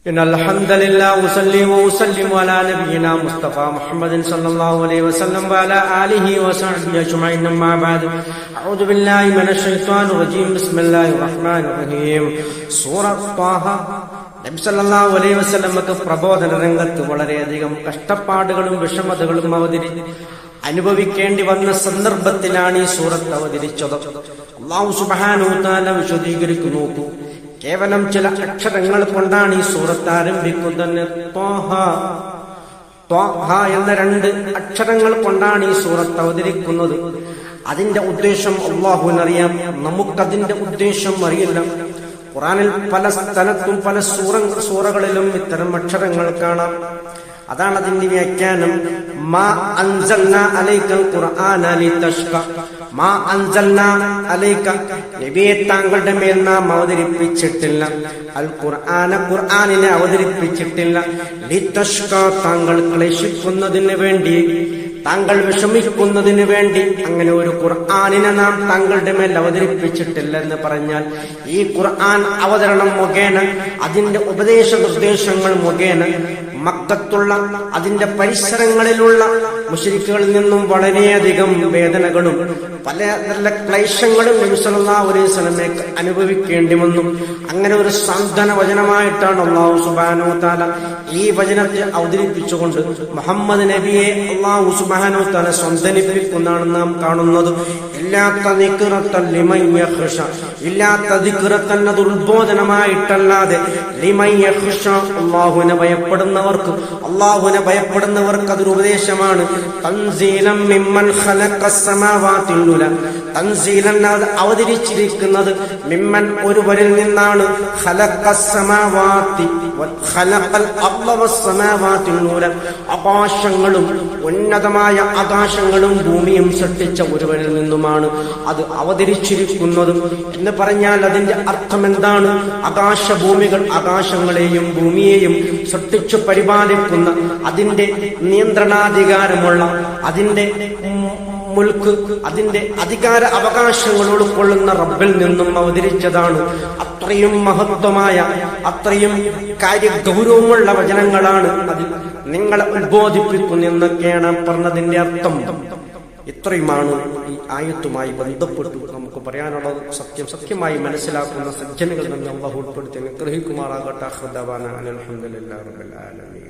إن الحمد لله أصلي وأسلم على نبينا مصطفى محمد صلى الله عليه وسلم وعلى آله وصحبه أجمعين أما بعد أعوذ بالله من الشيطان الرجيم بسم الله الرحمن الرحيم സൂറ ത്വാഹ നബി സല്ലല്ലാഹു അലൈഹി വസല്ലമക്ക് പ്രബോധന രംഗത്ത് വളരെയധികം കഷ്ടപ്പാടുകളും വിഷമതകളും അനുഭവിക്കേണ്ടി വന്ന സന്ദർഭത്തിലാണ് ഈ സൂറത്ത് അവതരിച്ചത്. അല്ലാഹു സുബ്ഹാനഹു വ തആല വിശദീകരിക്കുന്നു. കേവലം ചില അക്ഷരങ്ങൾ കൊണ്ടാണ് ഈ സൂറത്ത് ആരംഭിക്കുന്നത്. ത്വാഹ എന്ന 2 അക്ഷരങ്ങൾ കൊണ്ടാണ് ഈ സൂറത്ത് അവതരിക്കുന്നത്. അതിന്റെ ഉദ്ദേശം അല്ലാഹുവിനറിയാം, നമുക്കതിന്റെ ഉദ്ദേശം അറിയില്ല. ഖുർആനിൽ പല സ്ഥലത്തും പല സൂറകളിലും ഇത്തരം അക്ഷരങ്ങൾ കാണാം. അതാണ് അതിന്റെ വ്യാഖ്യാനം. മാ അൻസൽനാ അലൈക്കൽ ഖുർആന ലിതഷ്ക. മാ അൻസൽനാ അലൈക, നബിയെ താങ്കളുടെ മേൽ നാം അവതരിപ്പിച്ചിട്ടില്ല. അൽ ഖുർആന, ഖുർആനിനെ അവതരിപ്പിച്ചിട്ടില്ല. ലിതഷ്ക, താങ്കൾ ക്ലേശിക്കുന്നതിന് വേണ്ടി, താങ്കൾ വിഷമിക്കുന്നതിന് വേണ്ടി. അങ്ങനെ ഒരു ഖുർആനിനെ നാം താങ്കളുടെ മേൽ അവതരിപ്പിച്ചിട്ടില്ല എന്ന് പറഞ്ഞാൽ ഈ ഖുർആൻ അവതരണം മുഖേന, അതിന്റെ ഉപദേശ നിർദ്ദേശങ്ങൾ മുഖേന മക്കത്തുള്ള അതിന്റെ പരിസരങ്ങളിലുള്ള മുശ്രിക്കുകളിൽ നിന്നും വളരെയധികം വേദനകളും പല ക്ലേശങ്ങളും നബി സല്ലല്ലാഹു അലൈഹി വസല്ലമയ്ക്ക് അനുഭവിക്കേണ്ടി വന്നു. അങ്ങനെ ഒരു സാന്ത്വന വചനമായിട്ടാണ് അല്ലാഹു സുബ്ഹാനഹു വ തആല ഈ വചനത്തെ അവതരിപ്പിച്ചുകൊണ്ട് മുഹമ്മദ് നബിയെ അല്ലാഹു സുബ്ഹാനഹു വ തആല സ്വന്തനിപ്പിക്കുന്നതാണ് നാം കാണുന്നത്. ഇല്ലാത്ത ദിക്റത്തൻ ലിമൻ യഖ്ഷ, ഇല്ലാത്ത ദിക്റത്തൻ, അത് ഉത്ബോധനമായിട്ടല്ലാതെ ലിമൻ യഖ്ഷ, അല്ലാഹുവിനെ ഭയപ്പെടുന്നവർക്ക് അതൊരു ഉപദേശമാണ്. തൻസീലൻ മിമ്മൻ ഖലഖസ് സമാവാതി വൽ അർദ്, തൻസീലൻ, അത് അവതരിച്ചിരിക്കുന്നത് മിമ്മൻ, ഒരുവരിൽ നിന്നാണ്. ഖലഖസ് സമാവാതി ഖലഖൽ അർദ വസ് സമാവാതി വൽ അർദ്, ആകാശങ്ങളും ഉന്നതമായ ആകാശങ്ങളും ഭൂമിയും സൃഷ്ടിച്ച ഒരുവരിൽ നിന്നുമാണ് അത് അവതരിച്ചിരിക്കുന്നത് എന്ന് പറഞ്ഞാൽ അതിന്റെ അർത്ഥം എന്താണ്? ആകാശഭൂമികൾ, ആകാശങ്ങളെയും ഭൂമിയെയും സൃഷ്ടിച്ചു പരിപാലിക്കുന്ന, അതിന്റെ നിയന്ത്രണാധികാരമുള്ള, അതിന്റെ മുൽക്ക്, അതിന്റെ അധികാര അവകാശങ്ങൾ ഉൾക്കൊള്ളുന്ന റബ്ബിൽ നിന്നും അവതരിച്ചതാണ്. അത്രയും മഹത്വമായ, അത്രയും കാര്യഗൗരവമുള്ള വചനങ്ങളാണ് അത് നിങ്ങളെ ഉത്ബോധിപ്പിക്കുന്നതെന്നൊക്കെയാണ് പറഞ്ഞതിന്റെ അർത്ഥം. ഇത്രയുമാണ് ഈ ആയത്തുമായി ബന്ധപ്പെട്ടു നമുക്ക് പറയാനുള്ളത്. സത്യമായി മനസ്സിലാക്കുന്ന സജ്ജനുകൾ തന്നെ അല്ലാഹു ഉൾപ്പെടുത്തി അനുഗ്രഹിക്കുമാറാകട്ടെ. അൽഹംദുലില്ലാഹി റബ്ബിൽ ആലമീൻ.